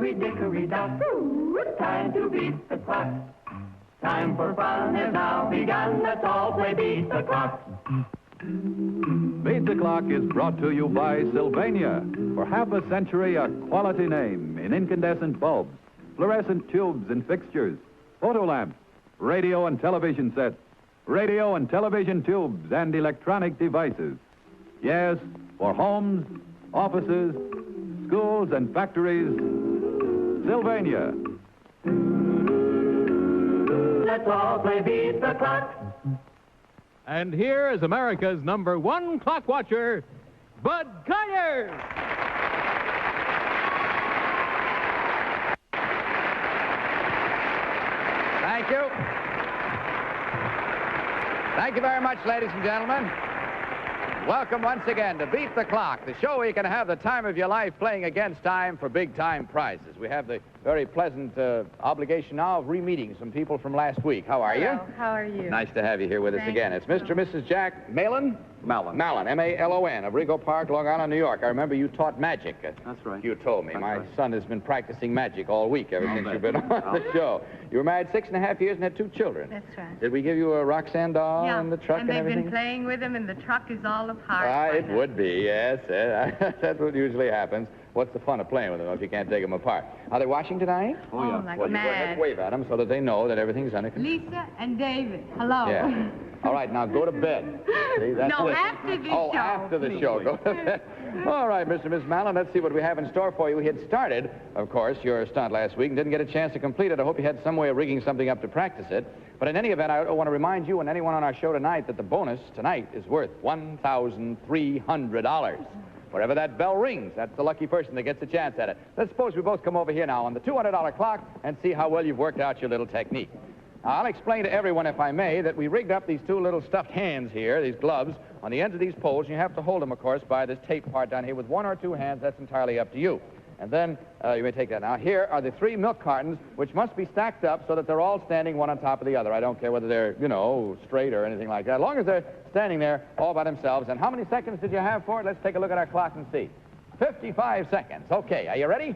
hickory-dickory-dock. Time to beat the clock. Time for fun has now begun. Let's all play beat the clock. Beat the Clock is brought to you by Sylvania. For half a century, a quality name in incandescent bulbs, fluorescent tubes and fixtures, photo lamps, radio and television sets, radio and television tubes, and electronic devices. Yes, for homes, offices, schools, and factories, Sylvania. Let's all play beat the clock. And here is America's #1 clock watcher, Bud Collyer. Thank you. Thank you very much, ladies and gentlemen. Welcome once again to Beat the Clock, the show where you can have the time of your life playing against time for big-time prizes. We have the very pleasant obligation now of re-meeting some people from last week. How are you? Hello. How are you? Nice to have you here with us again. It's Mr. and Mrs. Jack Malin? Malin. Malin, M-A-L-O-N, of Rego Park, Long Island, New York. I remember you taught magic. That's right. You told me. That's My right. son has been practicing magic all week ever since you've been on the show. You were married 6.5 years and had 2 children. That's right. Did we give you a Roxanne doll in the truck and they've everything? been playing with him, and the truck is all apart. It would be, yes. That's what usually happens. What's the fun of playing with them if you can't take them apart? Are they washing tonight? Oh, yeah. Like well, you go ahead mad. and wave at them so that they know that everything's under control. Lisa and David, hello. Yeah. All right, now go to bed. See, that's No, it. after the show. Oh, after the show. Go to bed. All right, Mr. and Miss Malin, let's see what we have in store for you. We had started, of course, your stunt last week and didn't get a chance to complete it. I hope you had some way of rigging something up to practice it. But in any event, I want to remind you and anyone on our show tonight that the bonus tonight is worth $1,300. Wherever that bell rings, that's the lucky person that gets a chance at it. Let's suppose we both come over here now on the $200 clock and see how well you've worked out your little technique. Now, I'll explain to everyone, if I may, that we rigged up these 2 little stuffed hands here, these gloves, on the ends of these poles. You have to hold them, of course, by this tape part down here with 1 or 2 hands. That's entirely up to you. And then, you may take that now. Here are the 3 milk cartons, which must be stacked up so that they're all standing one on top of the other. I don't care whether they're, you know, straight or anything like that. As long as they're standing there all by themselves. And how many seconds did you have for it? Let's take a look at our clock and see. 55 seconds. Okay, are you ready?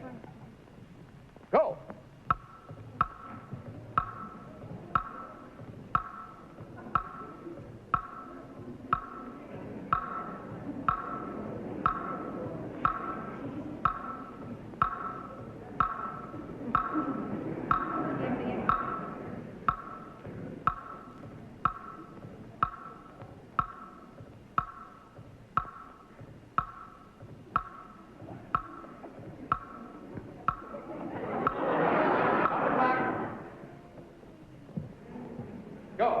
Go. Go.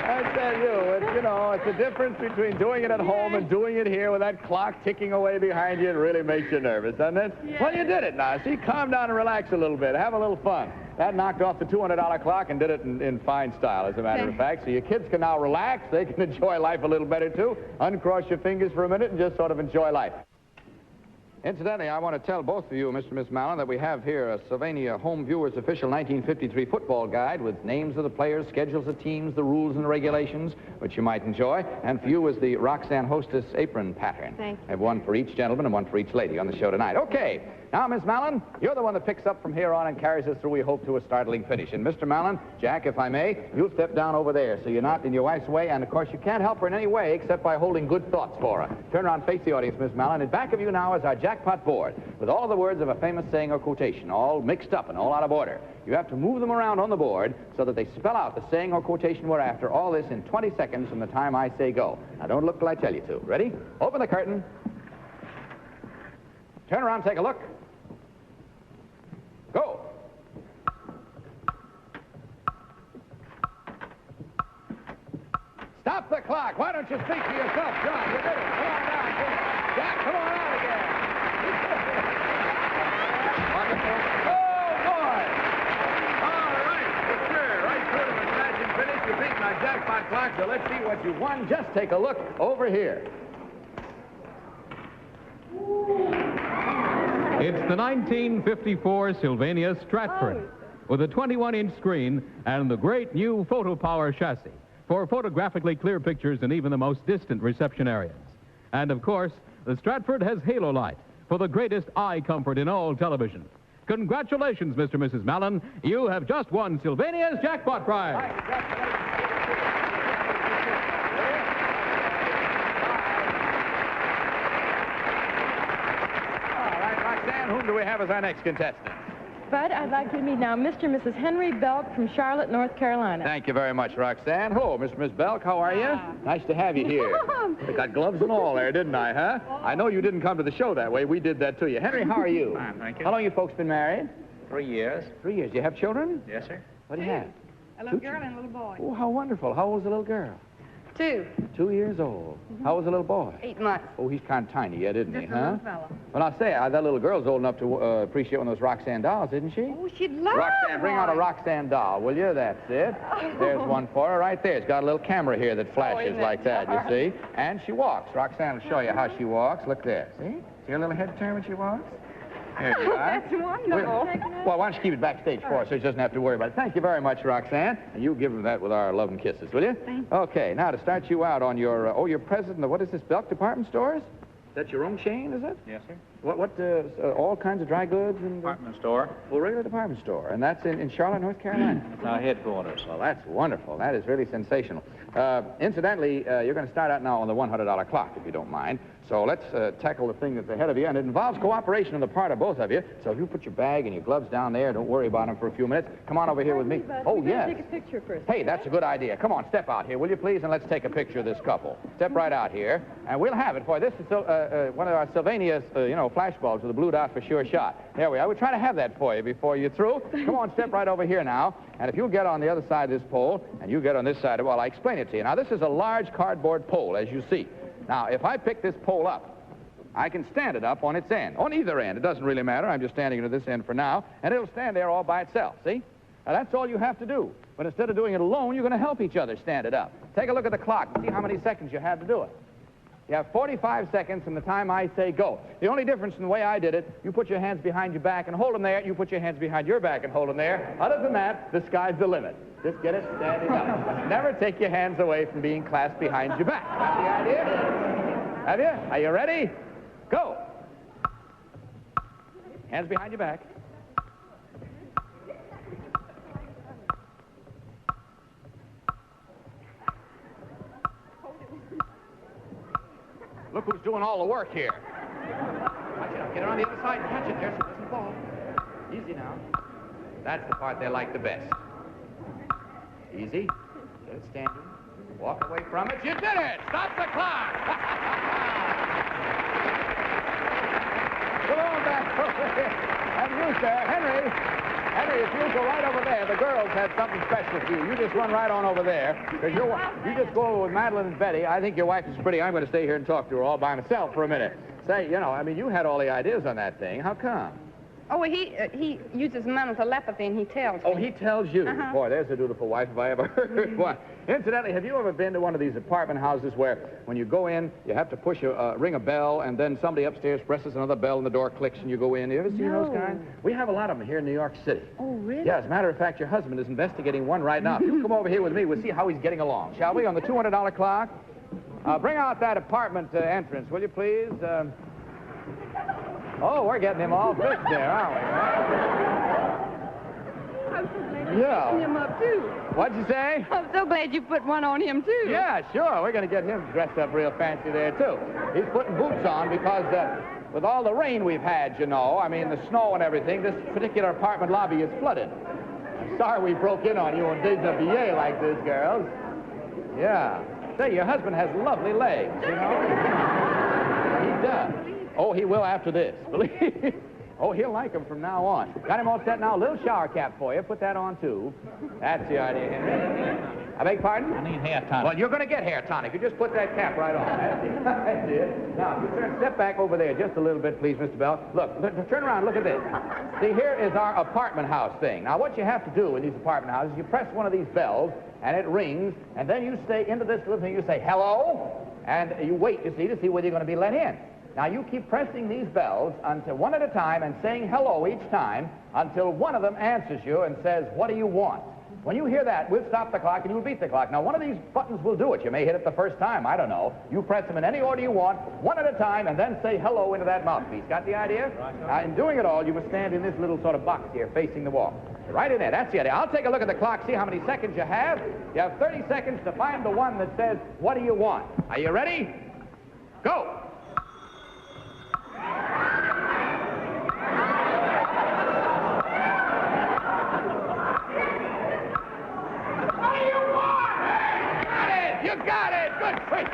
I tell you, it's the difference between doing it at home and doing it here with that clock ticking away behind you. It really makes you nervous, doesn't it? Yeah. Well, you did it now. See, calm down and relax a little bit. Have a little fun. That knocked off the $200 clock and did it in fine style, as a matter of fact. So your kids can now relax. They can enjoy life a little better, too. Uncross your fingers for a minute and just sort of enjoy life. Incidentally, I want to tell both of you, Mr. and Miss Malin, that we have here a Sylvania Home Viewers Official 1953 football guide with names of the players, schedules of teams, the rules and regulations, which you might enjoy. And for you is the Roxanne Hostess apron pattern. Thank you. I have one for each gentleman and one for each lady on the show tonight. Okay. Now, Miss Malin, you're the one that picks up from here on and carries us through, we hope, to a startling finish. And Mr. Malin, Jack, if I may, you'll step down over there so you're not in your wife's way. And, of course, you can't help her in any way except by holding good thoughts for her. Turn around, face the audience, Miss Malin. In back of you now is our jackpot board with all the words of a famous saying or quotation, all mixed up and all out of order. You have to move them around on the board so that they spell out the saying or quotation we're after. All this in 20 seconds from the time I say go. Now, don't look till I tell you to. Ready? Open the curtain. Turn around, take a look. Go. Stop the clock. Why don't you speak to yourself, John? You did it. Come on down. Jack, come on out again. Jackpot clock, so let's see what you won. Just take a look over here. It's the 1954 Sylvania Stratford with a 21-inch screen and the great new Photo Power chassis for photographically clear pictures in even the most distant reception areas. And, of course, the Stratford has halo light for the greatest eye comfort in all television. Congratulations, Mr. and Mrs. Mallon. You have just won Sylvania's Jackpot prize. Whom do we have as our next contestant? Bud, I'd like you to meet now Mr. and Mrs. Henry Belk from Charlotte, North Carolina. Thank you very much, Roxanne. Hello, Mr. and Miss Belk. How are you? Nice to have you here. I got gloves and all there, didn't I, huh? I know you didn't come to the show that way. We did that to you. Henry, how are you? Fine, thank you. How long you folks been married? 3 years. 3 years. Do you have children? Yes, sir. What do you have? A little girl and a little boy. Oh, how wonderful. How old's the little girl? 2. 2 years old. How old's the little boy? 8 months. Oh, he's kind of tiny yet, isn't he, Just a huh? little fella. Well, I'll say, that little girl's old enough to appreciate one of those Roxanne dolls, isn't she? Oh, she'd love Roxanne, bring out a one. Roxanne doll, will you? That's it. There's one for her right there. It's got a little camera here that flashes isn't like it that, you dark? see? And she walks. Roxanne will show you how she walks. Look there. See? See her little head turn when she walks? There you are. That's wonderful. Well, why don't you keep it backstage for us so she doesn't have to worry about it. Thank you very much, Roxanne. And you give her that with our love and kisses, will you? Thank you. Okay, now to start you out on your, you're president of, what is this, Belk Department Stores? Is that your own chain, is it? Yes, sir. All kinds of dry goods and... Department store. Well, regular department store. And that's in Charlotte, North Carolina? It's our headquarters. Well, that's wonderful. That is really sensational. Incidentally, you're going to start out now on the $100 clock, if you don't mind. So let's tackle the thing that's ahead of you, and it involves cooperation on the part of both of you. So if you put your bag and your gloves down there, don't worry about them for a few minutes. Come on over here with me. Oh, yes. Take a picture first. Hey, that's a good idea. Come on, step out here, will you please, and let's take a picture of this couple. Step right out here, and we'll have it for you. This is one of our Sylvania's, flash bulbs with a blue dot for sure shot. There we are. We'll try to have that for you before you're through. Come on, step right over here now, and if you'll get on the other side of this pole, and you get on this side, well, I'll explain it to you. Now, this is a large cardboard pole, as you see. Now, if I pick this pole up, I can stand it up on its end, on either end. It doesn't really matter. I'm just standing it at this end for now, and it'll stand there all by itself, see? Now, that's all you have to do. But instead of doing it alone, you're going to help each other stand it up. Take a look at the clock and see how many seconds you have to do it. You have 45 seconds from the time I say go. The only difference in the way I did it, you put your hands behind your back and hold them there. You put your hands behind your back and hold them there. Other than that, the sky's the limit. Just get it standing up. Never take your hands away from being clasped behind your back. Got the idea? Have you? Are you ready? Go. Hands behind your back. Look who's doing all the work here. Watch it. Get it on the other side and catch it there so it doesn't fall. Easy now. That's the part they like the best. Easy. Get it standing. Walk away from it. You did it! Stop the clock! Come on back over here. And you, sir, Henry, if you go right over there, the girls have something special for you. You just run right on over there. Because you just go over with Madeline and Betty. I think your wife is pretty. I'm going to stay here and talk to her all by myself for a minute. Say, you had all the ideas on that thing. How come? Oh, well, he uses mental telepathy, and he tells me. Oh, he tells you. Uh-huh. Boy, there's a dutiful wife if I ever heard one. Incidentally, have you ever been to one of these apartment houses where when you go in, you have to ring a bell, and then somebody upstairs presses another bell, and the door clicks, and you go in? You ever seen those kinds? We have a lot of them here in New York City. Oh, really? Yeah, as a matter of fact, your husband is investigating one right now. If you come over here with me, we'll see how he's getting along, shall we, on the $200 clock? Bring out that apartment entrance, will you, please? Oh, we're getting him all fixed there, aren't we? I'm so glad you Yeah. put him up, too. What'd you say? I'm so glad you put one on him, too. Yeah, sure. We're going to get him dressed up real fancy there, too. He's putting boots on because with all the rain we've had, the snow and everything, this particular apartment lobby is flooded. I'm sorry we broke in on you on déshabillé like this, girls. Yeah. Say, your husband has lovely legs, He does. Oh, he will after this, believe me. Oh, he'll like them from now on. Got him all set now. A little shower cap for you. Put that on, too. That's the idea, Henry. I beg pardon? I need hair tonic. Well, you're going to get hair tonic. You just put that cap right on. That's it. That's it. Now, you step back over there just a little bit, please, Mr. Belk. Look, turn around. Look at this. See, here is our apartment house thing. Now, what you have to do in these apartment houses, you press one of these bells, and it rings, and then you stay into this little thing. You say, hello, and you wait, you see, to see whether you're going to be let in. Now, you keep pressing these bells until one at a time and saying hello each time until one of them answers you and says, what do you want? When you hear that, we'll stop the clock and you'll beat the clock. Now, one of these buttons will do it. You may hit it the first time. I don't know. You press them in any order you want, one at a time, and then say hello into that mouthpiece. Got the idea? Now, in doing it all, you must stand in this little sort of box here facing the wall. Right in there. That's the idea. I'll take a look at the clock, see how many seconds you have. You have 30 seconds to find the one that says, what do you want? Are you ready? Go! You got it! Good for you!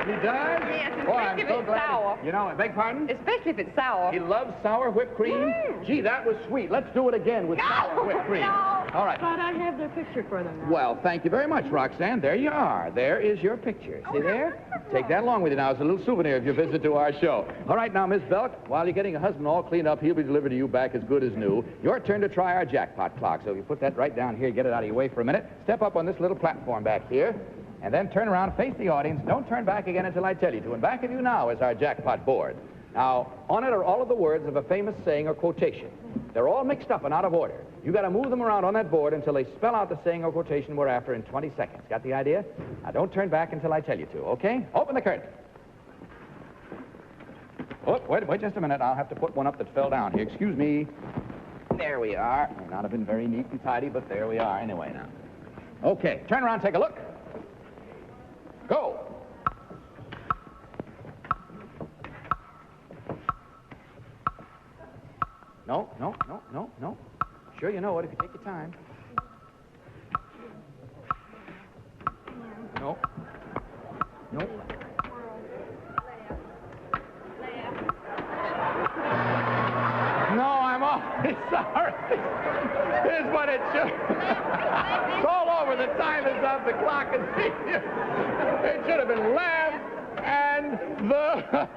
He does? Yes, Boy, I'm especially if so it's glad. sour. You know, I beg pardon? Especially if it's sour. He loves sour whipped cream? Mm. Gee, that was sweet. Let's do it again with sour whipped cream. No. All right. But I have their picture for them now. Well, thank you very much, Roxanne. There you are. There is your picture. See there? Take that along with you now as a little souvenir of your visit to our show. All right, now, Miss Belk, while you're getting your husband all cleaned up, he'll be delivered to you back as good as new. Your turn to try our jackpot clock. So if you put that right down here, get it out of your way for a minute. Step up on this little platform back here, and then turn around, face the audience. Don't turn back again until I tell you to. And back of you now is our jackpot board. Now, on it are all of the words of a famous saying or quotation. They're all mixed up and out of order. You got to move them around on that board until they spell out the saying or quotation we're after in 20 seconds. Got the idea? Now, don't turn back until I tell you to, okay? Open the curtain. Oh, wait just a minute. I'll have to put one up that fell down here. Excuse me. There we are. May not have been very neat and tidy, but there we are anyway now. Okay, turn around, take a look. Go. No. Sure you know it if you take your time. No. No, I'm awfully sorry. Here's what it should. It's all over. The time is up. The clock is. It should have been laugh and the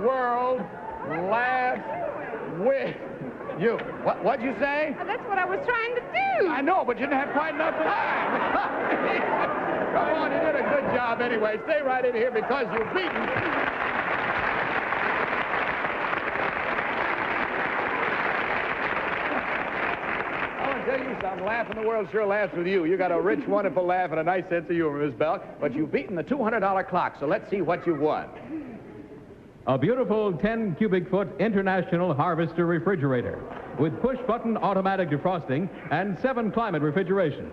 world laughs with you. What'd you say? Well, that's what I was trying to do. I know, but you didn't have quite enough time. Come on, you did a good job anyway. Stay right in here because you're beaten. Tell you something, laughing the world sure laughs with you. You got a rich, wonderful laugh and a nice sense of humor, Miss Belk, but you've beaten the $200 clock, so let's see what you've won. A beautiful 10 cubic foot International Harvester refrigerator with push-button automatic defrosting and 7 climate refrigeration.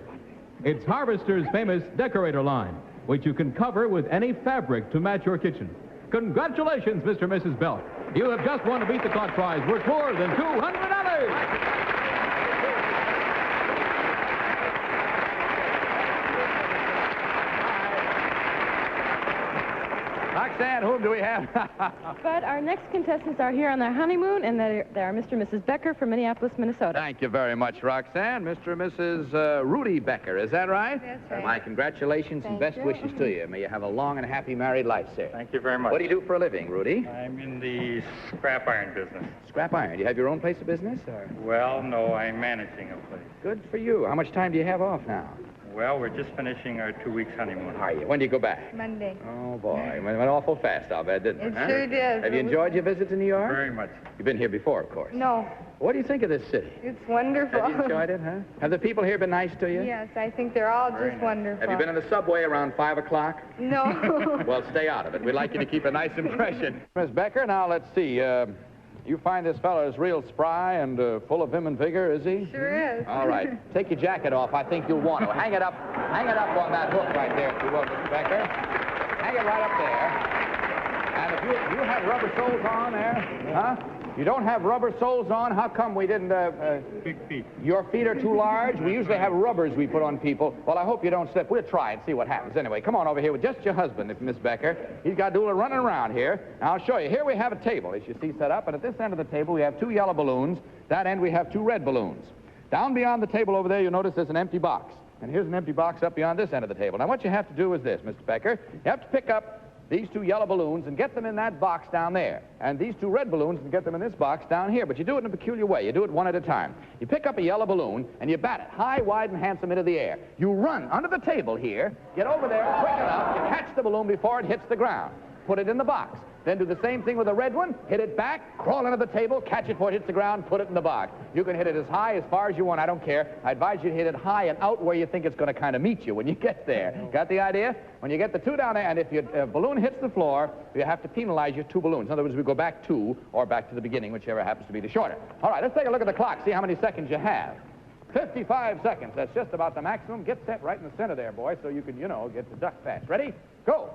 It's Harvester's famous decorator line, which you can cover with any fabric to match your kitchen. Congratulations, Mr. and Mrs. Belk. You have just won a Beat the Clock prize worth more than $200. Roxanne, whom do we have? But our next contestants are here on their honeymoon, and they are Mr. and Mrs. Becker from Minneapolis, Minnesota. Thank you very much, Roxanne. Mr. and Mrs. Rudy Becker, is that right? That's right. My congratulations and best wishes to you. May you have a long and happy married life, sir. Thank you very much. What do you do for a living, Rudy? I'm in the scrap iron business. Scrap iron. Do you have your own place of business? Or? Well, no, I'm managing a place. Good for you. How much time do you have off now? Well, we're just finishing our 2 weeks honeymoon. Are you? When do you go back? Monday. Oh, boy. It went awful fast, I'll bet, didn't it? It sure did. Have you enjoyed your visit to New York? Very much. You've been here before, of course. No, What do you think of this city? it's wonderful. Have you enjoyed it, huh? Have the people here been nice to you? Yes, I think they're all Very just nice. wonderful. Have you been in the subway around 5 o'clock? No. Well, stay out of it. We'd like you to keep a nice impression. Miss Becker, now let's see. You find this fellow is real spry and full of vim and vigor, is he? Sure is. All right. Take your jacket off. I think you'll want to. Hang it up on that hook right there, if you will, Miss Becker. Hang it right up there. And if you have rubber soles on there? Huh? You don't have rubber soles on? How come we didn't... Big feet. Your feet are too large? We usually have rubbers we put on people. Well, I hope you don't slip. We'll try and see what happens. Anyway, come on over here with just your husband, Miss Becker. He's got to do a little running around here. Now, I'll show you. Here we have a table, as you see, set up. And at this end of the table, we have 2 yellow balloons. That end, we have 2 red balloons. Down beyond the table over there, you'll notice there's an empty box. And here's an empty box up beyond this end of the table. Now, what you have to do is this, Mr. Becker. You have to pick up these 2 yellow balloons and get them in that box down there. And these 2 red balloons and get them in this box down here. But you do it in a peculiar way. You do it one at a time. You pick up a yellow balloon and you bat it high, wide, and handsome into the air. You run under the table here, get over there quick enough to catch the balloon before it hits the ground. Put it in the box. Then do the same thing with the red one. Hit it back, crawl under the table, catch it before it hits the ground, put it in the box. You can hit it as high, as far as you want. I don't care. I advise you to hit it high and out where you think it's going to kind of meet you when you get there. Got the idea? When you get the 2 down there, and if your balloon hits the floor, you have to penalize your 2 balloons. In other words, we go back 2 or back to the beginning, whichever happens to be the shorter. All right, let's take a look at the clock, see how many seconds you have. 55 seconds. That's just about the maximum. Get set right in the center there, boy, so you can, you know, get the duck fast. Ready? Go.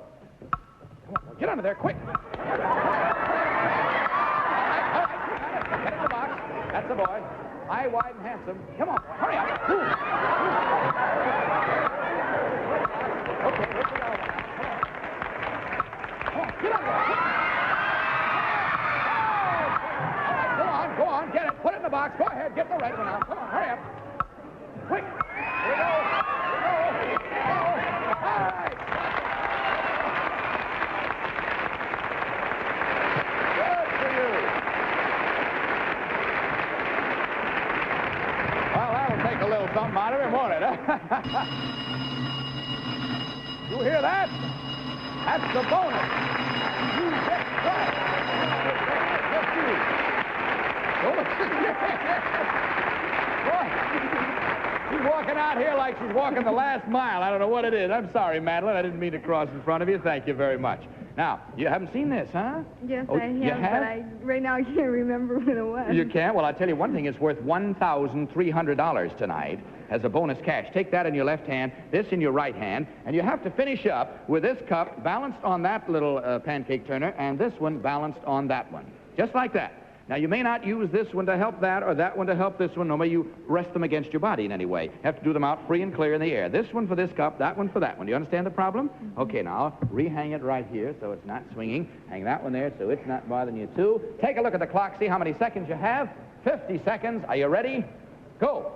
Come on, get under there, quick. All right, get in the box. That's the boy. High, wide, and handsome. Come on, hurry up. Okay, here's the yellow one. Come on, get under there. All right, go on, get it. Put it in the box. Go ahead, get the red one out. Come on, hurry up. Quick. Here we go. All right. Take a little something out of him, won't it? You hear that? That's the bonus. You get right. She's walking out here like she's walking the last mile. I don't know what it is. I'm sorry, Madeline. I didn't mean to cross in front of you. Thank you very much. Now, you haven't seen this, huh? Yes, Oh, I have, you have? but right now I can't remember what it was. You can't? Well, I'll tell you one thing. It's worth $1,300 tonight as a bonus cash. Take that in your left hand, this in your right hand, and you have to finish up with this cup balanced on that little pancake turner and this one balanced on that one. Just like that. Now, you may not use this one to help that or that one to help this one. No, may you rest them against your body in any way. You have to do them out free and clear in the air. This one for this cup, that one for that one. Do you understand the problem? Okay, now, rehang it right here so it's not swinging. Hang that one there so it's not bothering you, too. Take a look at the clock. See how many seconds you have. 50 seconds. Are you ready? Go.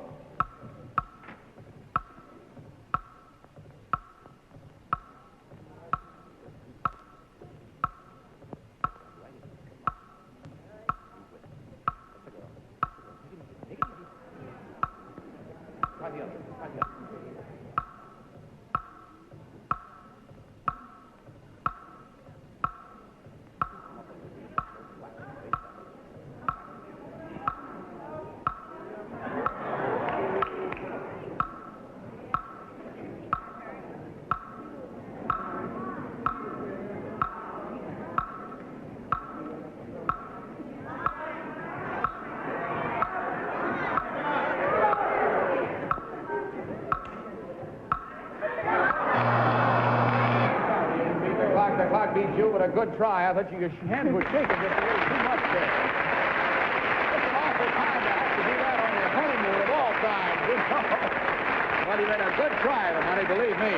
You, but a good try. I thought your hands were shaking just a little too much there. It's an awful time to have to do that on your honeymoon of all times. You know? Well, you made a good try, but honey, believe me.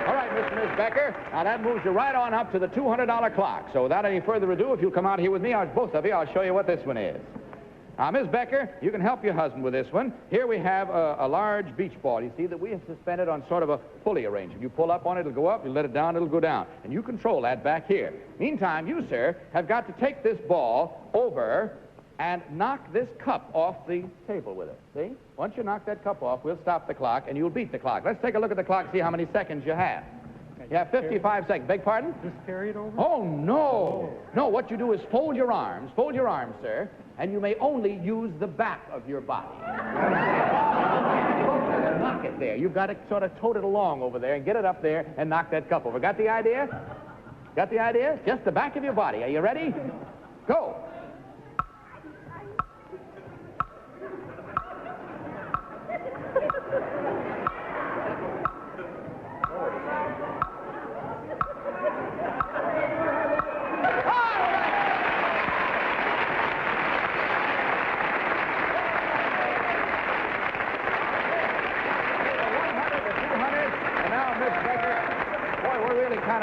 All right, Mr. and Miss Becker. Now that moves you right on up to the $200 clock. So without any further ado, if you'll come out here with me, both of you, I'll show you what this one is. Now, Miss Becker, you can help your husband with this one. Here we have a large beach ball. You see that we have suspended on sort of a pulley arrangement. You pull up on it, it'll go up. You let it down, it'll go down. And you control that back here. Meantime, you, sir, have got to take this ball over and knock this cup off the table with it. See? Once you knock that cup off, we'll stop the clock, and you'll beat the clock. Let's take a look at the clock, see how many seconds you have. You have 55 seconds. Beg pardon? Just carry it over? Oh, no. No, what you do is fold your arms, sir, and you may only use the back of your body. Knock it there. You've got to sort of tote it along over there and get it up there and knock that cup over. Got the idea? Got the idea? Just the back of your body. Are you ready? Go.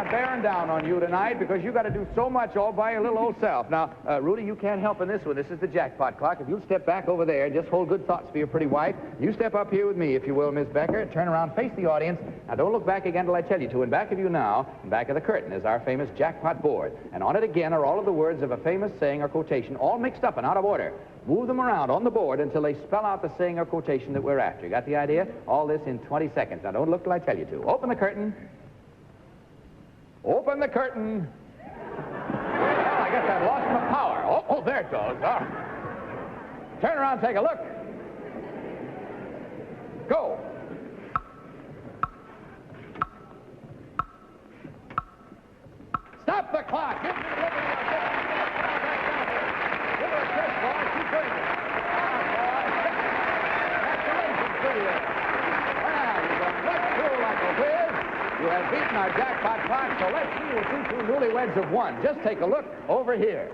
not bearing down on you tonight because you got to do so much all by your little old self. Now, Rudy, you can't help in this one. This is the jackpot clock. If you'll step back over there and just hold good thoughts for your pretty wife, you step up here with me, if you will, Miss Becker. Turn around, face the audience. Now, don't look back again till I tell you to. In back of you now, in back of the curtain, is our famous jackpot board. And on it again are all of the words of a famous saying or quotation, all mixed up and out of order. Move them around on the board until they spell out the saying or quotation that we're after. You got the idea? All this in 20 seconds. Now, don't look till I tell you to. Open the curtain. Open the curtain. Well, I guess I've lost my power. Oh, there it goes. All right. Turn around, take a look. Go. Stop the clock. Give me the look at Give her a kiss, boy. She's pretty good. Congratulations to you. Well, you've done right through like a whiz. You have beaten our jackpot clock, so let's see what you two newlyweds have won. Just take a look over here.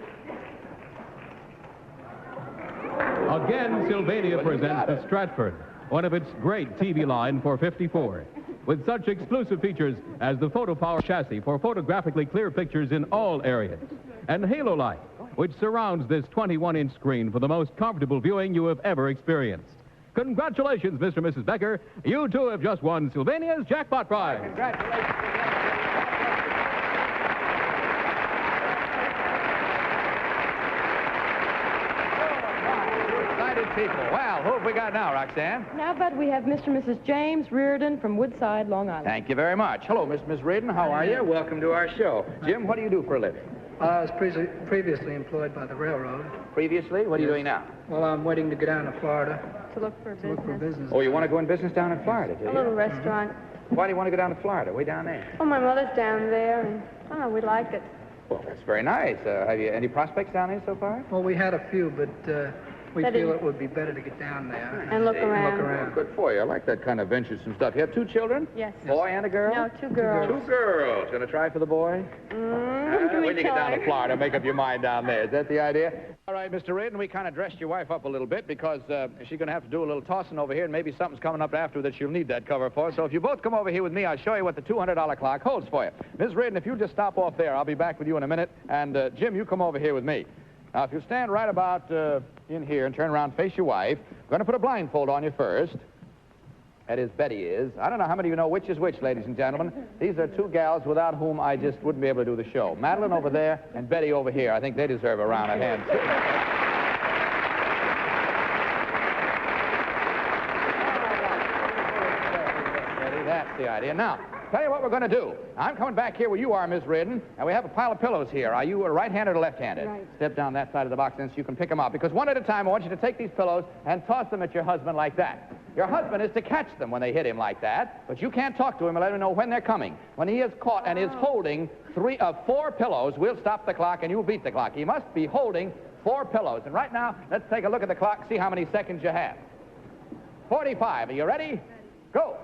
Again, Sylvania presents the Stratford, one of its great TV line for 54, with such exclusive features as the Photo Power chassis for photographically clear pictures in all areas, and Halo Light, which surrounds this 21-inch screen for the most comfortable viewing you have ever experienced. Congratulations, Mr. and Mrs. Becker. You two have just won Sylvania's Jackpot Prize. Congratulations. People. Well, who have we got now, Roxanne? Now, Bud, we have Mr. and Mrs. James Reardon from Woodside, Long Island. Thank you very much. Hello, Miss Reardon. How are you? Welcome to our show. Jim, what do you do for a living? I was previously employed by the railroad. Previously? What are you doing now? Well, I'm waiting to go down to Florida To look for business. Oh, you want to go in business down in Florida, do you? A little restaurant. Why do you want to go down to Florida? Way down there. Oh, my mother's down there, and I don't know, we like it. Well, that's very nice. Have you any prospects down there so far? Well, we had a few, but we That feel is- it would be better to get down there And look Look around. around. Good for you. I like that kind of venturesome stuff. You have two children? Yes. Boy and a girl? No, two girls. Two girls. Going to try for the boy? When you get down to Florida, make up your mind down there. Is that the idea? All right, Mr. Reardon, we kind of dressed your wife up a little bit because she's going to have to do a little tossing over here, and maybe something's coming up after that she'll need that cover for. So if you both come over here with me, I'll show you what the $200 clock holds for you. Ms. Reardon, if you just stop off there, I'll be back with you in a minute. And, Jim, you come over here with me. Now, if you stand right about in here and turn around, face your wife, I'm going to put a blindfold on you first. That is, Betty is. I don't know how many of you know which is which, ladies and gentlemen. These are two gals without whom I just wouldn't be able to do the show. Madeline over there and Betty over here. I think they deserve a round of hands. Betty, that's the idea. Now, tell you what we're going to do. I'm coming back here where you are, Miss Reardon, and we have a pile of pillows here. Are you right-handed or left-handed? Right. Step down that side of the box then so you can pick them up. Because one at a time, I want you to take these pillows and toss them at your husband like that. Your husband is to catch them when they hit him like that, but you can't talk to him and let him know when they're coming. When he is caught and is holding 4 pillows, we'll stop the clock and you'll beat the clock. He must be holding 4 pillows. And right now, let's take a look at the clock, see how many seconds you have. 45. Are you ready? Go.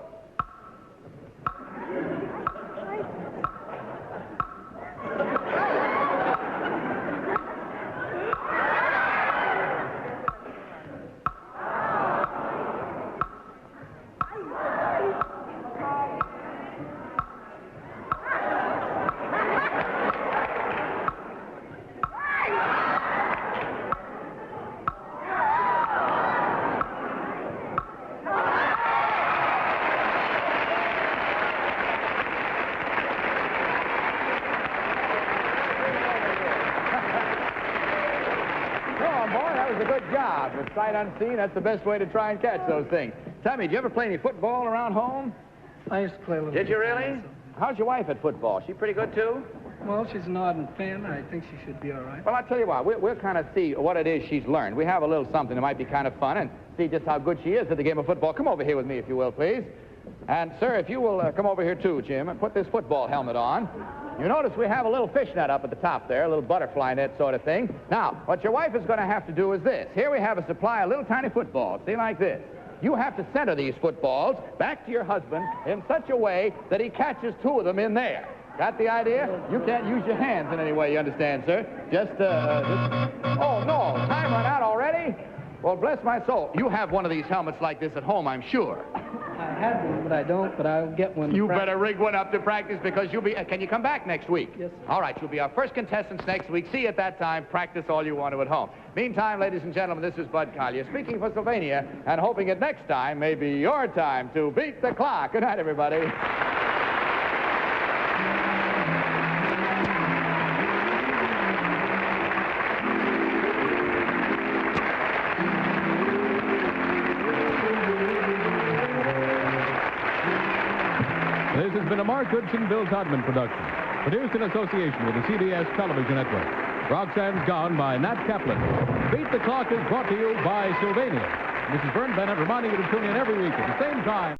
With sight unseen, that's the best way to try and catch those things. Tell me, did you ever play any football around home? I used to play a little Did you bit. really? How's your wife at football? She pretty good, too? Well, she's an ardent fan. I think she should be all right. Well, I'll tell you what, we'll kind of see what it is she's learned. We have a little something that might be kind of fun and see just how good she is at the game of football. Come over here with me, if you will, please. And, sir, if you will come over here, too, Jim, and put this football helmet on. You notice we have a little fishnet up at the top there, a little butterfly net sort of thing. Now, what your wife is going to have to do is this. Here we have a supply of little tiny footballs. See, like this. You have to center these footballs back to your husband in such a way that he catches 2 of them in there. Got the idea? You can't use your hands in any way, you understand, sir? Oh, no. Time run out already? Well, bless my soul. You have one of these helmets like this at home, I'm sure. I had one, but I don't, but I'll get one. You better rig one up to practice because you'll be... can you come back next week? Yes, sir. All right, you'll be our first contestants next week. See you at that time. Practice all you want to at home. Meantime, ladies and gentlemen, this is Bud Collyer speaking for Sylvania and hoping that next time may be your time to beat the clock. Good night, everybody. This has been a Mark Goodson-Todman production, produced in association with the CBS Television Network. Roxanne's Gone by Nat Kaplan. Beat the Clock is brought to you by Sylvania. This is Vern Bennett reminding you to tune in every week at the same time.